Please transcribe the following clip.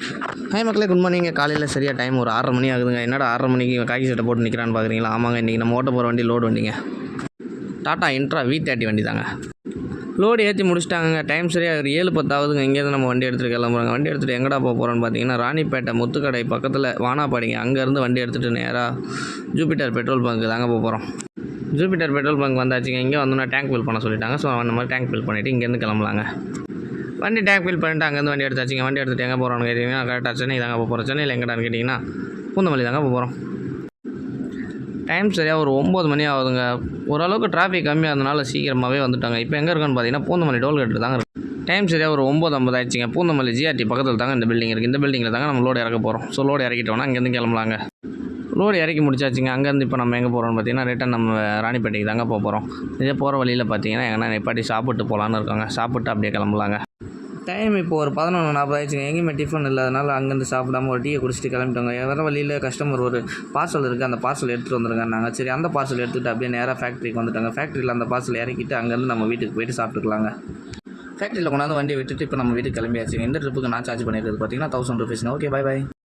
Hi மக்களே, good morning. காலையில் சரியாக டைம் ஒரு 6:30 மணி ஆகுதுங்க. என்னடா 6:30 மணிக்கு காக்கி சட்டை போட்டு நிற்கிறான்னு பார்க்குறீங்களா? ஆமாங்க, இன்றைக்கி நம்ம ஓட்ட போகிற வண்டி லோடு வண்டிங்க. டாட்டா இன்ட்ரா V30 வண்டி தாங்க. லோடு ஏற்றி முடிச்சிட்டாங்க. டைம் சரியாக ஒரு 7:10 ஆகுதுங்க. இங்கேருந்து நம்ம வண்டி எடுத்துகிட்டு கிளம்புறோங்க. வண்டி எடுத்துகிட்டு எங்கடா போக போகிறோன்னு பார்த்தீங்கன்னா, ராணிப்பேட்டை முத்துக்கடை பக்கத்தில் வானாப்பாடிங்க. அங்கேருந்து வண்டி எடுத்துகிட்டு நேராக ஜூபிட்டர் பெட்ரோல் பங்க்கு தாங்க போக போகிறோம். ஜூபிட்டர் பெட்ரோல் பங்க் வந்தாச்சுங்க. இங்கே வந்தோன்னா டேங்க் ஃபில் பண்ண சொல்லிட்டாங்க. ஸோ அந்த மாதிரி டேங்க் ஃபில் பண்ணிவிட்டு இங்கேருந்து கிளம்பலாங்க. வண்டி டேங்க் ஃபில் பண்ணிட்டு அங்கேருந்து வண்டி எடுத்தாச்சுங்க. வண்டி எடுத்துகிட்டு எங்கே போகிறோன்னு கேட்டிங்கன்னா, கரெக்டாக சென்னை தாங்க போக போகிறோம். சென்னையில் எங்கடான்னு கேட்டிங்கன்னா, பூந்தமல்லி தாங்க போக போகிறோம். டைம் சரியாக ஒரு 9 மணி ஆகுதுங்க. ஓரளவுக்கு டிராஃபிக் கம்மியாக இருந்தனால சீக்கிரமாகவே வந்துட்டாங்க. இப்போ எங்கே இருக்குன்னு பார்த்தீங்கன்னா, பூந்தமல்லி டோல்கேட்டு தாங்க இருக்குது. டைம் சரியாக ஒரு 9:50 ஆயிடுச்சுங்க. பூந்தமல்லி GRT பக்கத்தில் தாங்க இந்த பில்டிங் இருக்குது. இந்த பில்டிங்கில் தாங்க நம்ம லோடு இறக்க போகிறோம். ஸோ லோடு இறக்கிட்டோன்னா அங்கேருந்து கிளம்பலாங்க. லோடு இறக்கி முடிச்சாச்சுங்க. அங்கேருந்து இப்போ நம்ம எங்கே போகிறோம்னு பார்த்தீங்கன்னா, ரிட்டன் நம்ம ராணிப்பேட்டைக்கு தாங்க போக போகிறோம். இதே போகிற வழியில் பார்த்தீங்கன்னா எங்கன்னா நிப்பாட்டி சாப்பிட்டு போகலான்னு இருக்காங்க. சாப்பிட்டு அப்படியே கிளம்பலாங்க. டைம் இப்போ ஒரு 11:40 ஆயிடுச்சுங்க. எங்கேயுமே டிஃபன் இல்லாதனால அங்கேருந்து சாப்பிடாம ஒரு டீயை குடிச்சிட்டு கிளம்பிட்டோங்க. வர வழியில் கஸ்டமர் ஒரு பார்சல் இருக்குது, அந்த பார்சல் எடுத்துகிட்டு வந்துருங்க. சரி, அந்த பார்சல் எடுத்துகிட்டு அப்படியே நேராக ஃபேக்ட்ரிக்கு வந்துட்டாங்க. ஃபேக்ட்ரியில் அந்த பார்சல் இறக்கிட்டு அங்கேருந்து நம்ம வீட்டுக்கு போயிட்டு சாப்பிட்டுக்கலாங்க. ஃபேக்ட்ரியில் கொண்டாந்து வண்டியை விட்டுட்டு இப்போ நம்ம வீட்டுக்கு கிளம்பியாச்சுங்க. இந்த ட்ரிப்புக்கு நான் சார்ஜ் பண்ணியிருக்கிறது பார்த்தீங்கன்னா 1000 ரூபீஸ்ங்க. Okay, by.